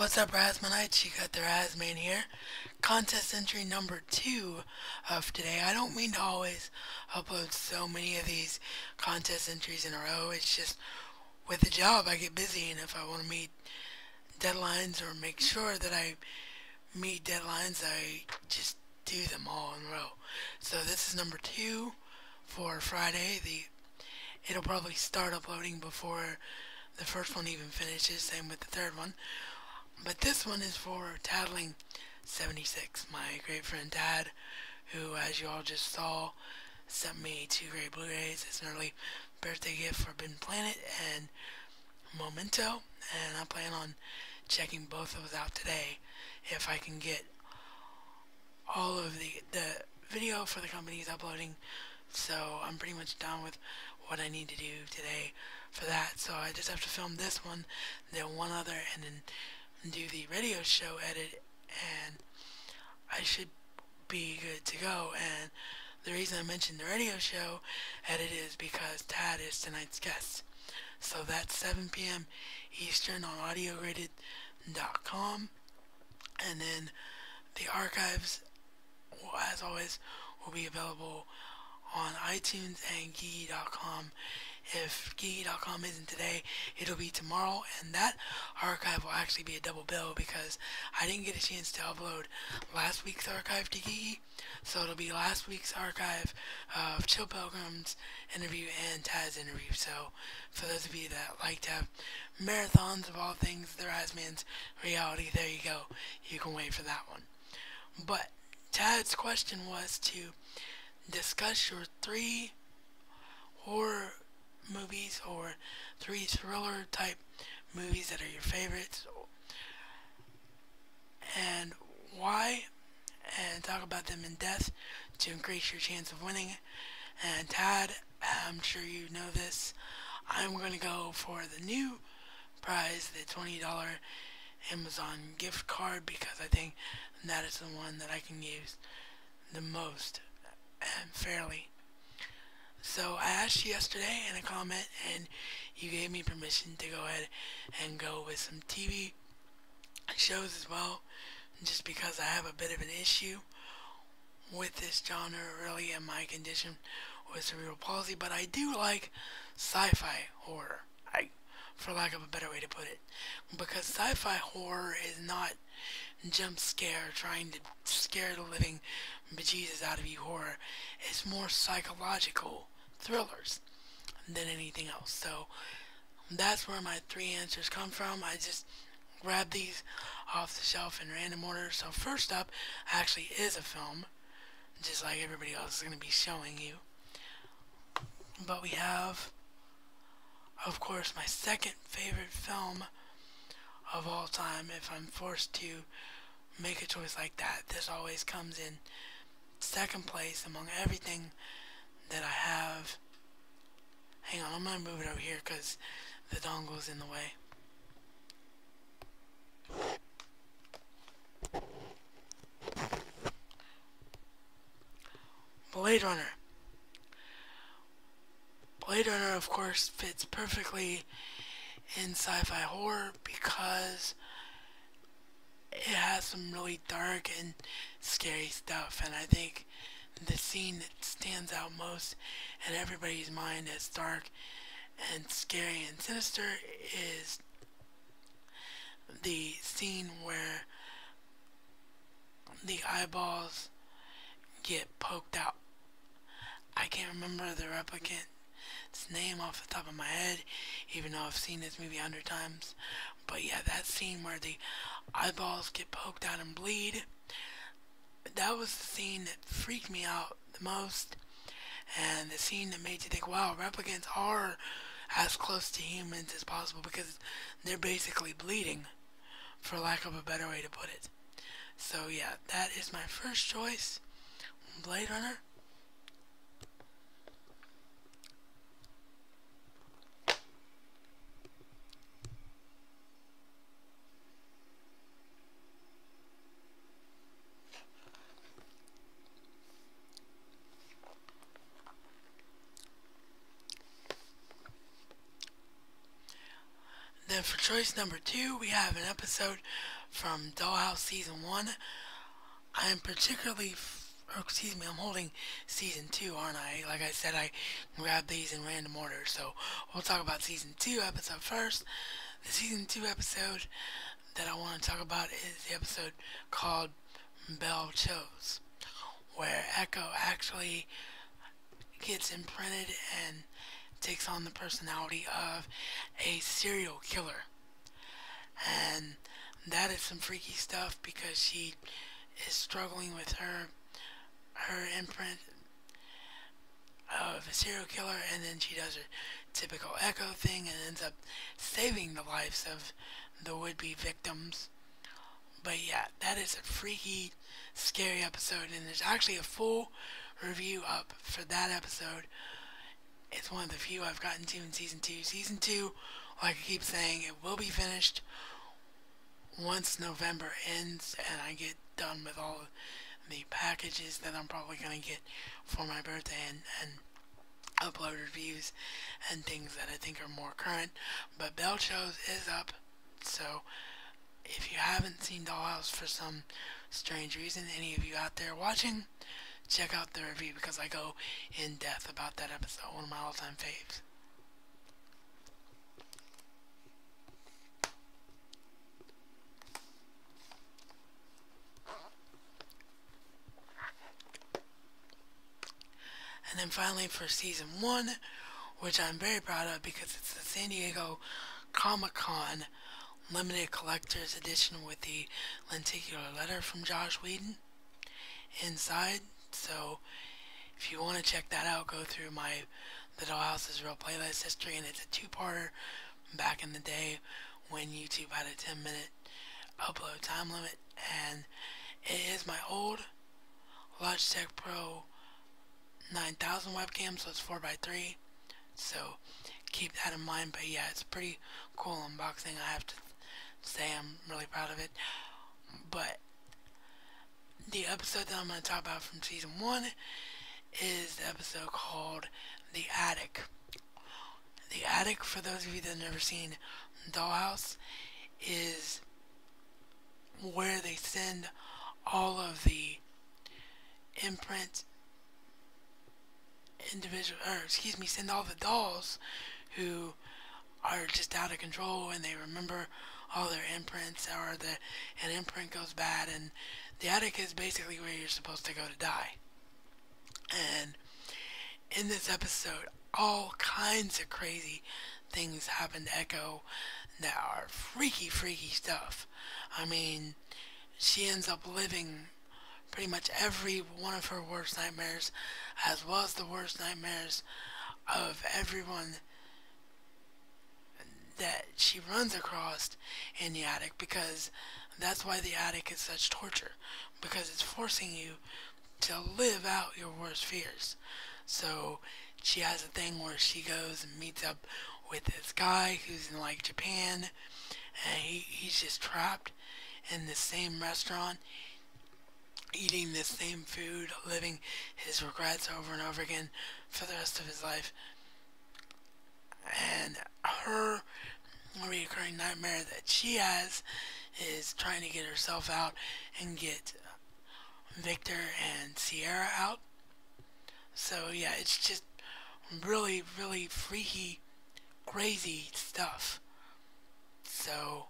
What's up, Razmanites? You got the Razman here. Contest entry number 2 of today. I don't mean to always upload so many of these contest entries in a row. It's just with the job I get busy, and if I want to meet deadlines or make sure that I meet deadlines, I just do them all in a row. So this is number 2 for Friday. It'll probably start uploading before the first one even finishes, same with the third one. But this one is for tadlig76, my great friend Tad, who, as you all just saw, sent me 2 great Blu-rays as an early birthday gift for Forbidden Planet and Memento, and I plan on checking both of those out today if I can get all of the video for the company's uploading. So I'm pretty much done with what I need to do today for that. So I just have to film this one, then one other, and then do the radio show edit, and I should be good to go. And the reason I mentioned the radio show edit is because Tad is tonight's guest. So that's 7 p.m. Eastern on audiograded.com, and then the archives, as always, will be available on iTunes and Geeky.com. If Geeky.com isn't today, it'll be tomorrow, and that archive will actually be a double bill because I didn't get a chance to upload last week's archive to Geeky, so it'll be last week's archive of Chill Pilgrim's interview and Tad's interview. So for those of you that like to have marathons of all things the Razman's reality, there you go. You can wait for that one. But Tad's question was to discuss your 3 horror movies or 3 thriller type movies that are your favorites and why, and talk about them in depth to increase your chance of winning. And Tad, I'm sure you know this, I'm going to go for the new prize, the $20 Amazon gift card, because I think that is the one that I can use the most and fairly. So I asked you yesterday in a comment, and you gave me permission to go ahead and go with some TV shows as well, just because I have a bit of an issue with this genre, really, in my condition with cerebral palsy. But I do like sci-fi horror, for lack of a better way to put it, because sci-fi horror is not jump scare trying to scare the living bejesus out of you horror. It's more psychological thrillers than anything else. So that's where my 3 answers come from. I just grabbed these off the shelf in random order. So first up actually is a film, just like everybody else is going to be showing you. But we have, of course, my second favorite film of all time. If I'm forced to make a choice like that, this always comes in second place among everything that I have. Hang on, I'm going to move it over here because the dongle's in the way. Blade Runner. Blade Runner, of course, fits perfectly in sci-fi horror because it has some really dark and scary stuff, and I think the scene that stands out most in everybody's mind as dark and scary and sinister is the scene where the eyeballs get poked out. I can't remember the replicant's name off the top of my head, even though I've seen this movie 100 times. But yeah, that scene where the eyeballs get poked out and bleed, that was the scene that freaked me out the most, and the scene that made you think, wow, replicants are as close to humans as possible because they're basically bleeding, for lack of a better way to put it. So yeah, that is my first choice, Blade Runner. Then for choice number 2, we have an episode from Dollhouse Season 1. I am particularly, I'm holding Season 2, aren't I? Like I said, I grabbed these in random order, so we'll talk about Season 2 episode first. The Season 2 episode that I want to talk about is the episode called Belle Chose, where Echo actually gets imprinted and takes on the personality of a serial killer. And that is some freaky stuff because she is struggling with her imprint of a serial killer, and then she does her typical Echo thing and ends up saving the lives of the would-be victims. But yeah, that is a freaky, scary episode, and there's actually a full review up for that episode. It's one of the few I've gotten to in Season 2. Season 2, like I keep saying, it will be finished once November ends and I get done with all of the packages that I'm probably going to get for my birthday and upload reviews and things that I think are more current. But Belle Chose is up, so if you haven't seen Dollhouse for some strange reason, any of you out there watching, check out the review because I go in depth about that episode, one of my all-time faves. And then finally for Season 1, which I'm very proud of because it's the San Diego Comic-Con limited collector's edition with the lenticular letter from Joss Whedon inside. So if you want to check that out, go through the Dollhouse's Real Playlist history, and it's a two-parter back in the day when YouTube had a 10-minute upload time limit, and it is my old Logitech Pro 9000 webcam, so it's 4x3, so keep that in mind. But yeah, it's a pretty cool unboxing, I have to say. I'm really proud of it. But the episode that I'm going to talk about from Season 1 is the episode called The Attic. The Attic, for those of you that have never seen Dollhouse, is where they send all of the send all the dolls who are just out of control and they remember all their imprints, or an imprint goes bad, and the attic is basically where you're supposed to go to die. And in this episode, all kinds of crazy things happen to Echo that are freaky stuff. I mean, she ends up living pretty much every one of her worst nightmares, as well as the worst nightmares of everyone that she runs across in the attic, because that's why the attic is such torture, because it's forcing you to live out your worst fears. So she has a thing where she goes and meets up with this guy who's in like Japan, and he's just trapped in the same restaurant, eating this same food, living his regrets over and over again for the rest of his life. And her recurring nightmare that she has is trying to get herself out and get Victor and Sierra out. So yeah, it's just really freaky, crazy stuff. So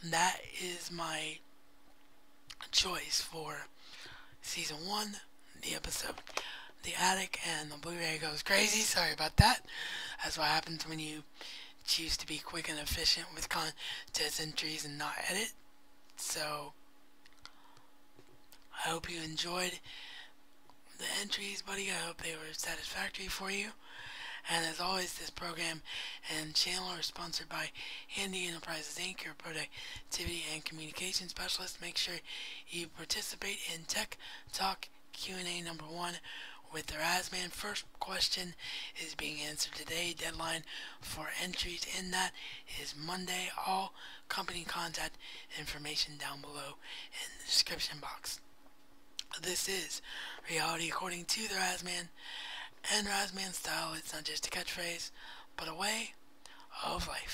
that is my choice for Season 1, the episode The Attic, and the Blu-ray goes crazy. Sorry about that. That's what happens when you choose to be quick and efficient with contest entries and not edit. So I hope you enjoyed the entries, buddy. I hope they were satisfactory for you. And as always, this program and channel are sponsored by Handi Enterprises Inc., your productivity and communication specialist. Make sure you participate in Tech Talk Q&A number 1 with the Razman. First question is being answered today. Deadline for entries in that is Monday. All company contact information down below in the description box. This is reality according to the Razman. And Razman style, it's not just a catchphrase, but a way of shelf life.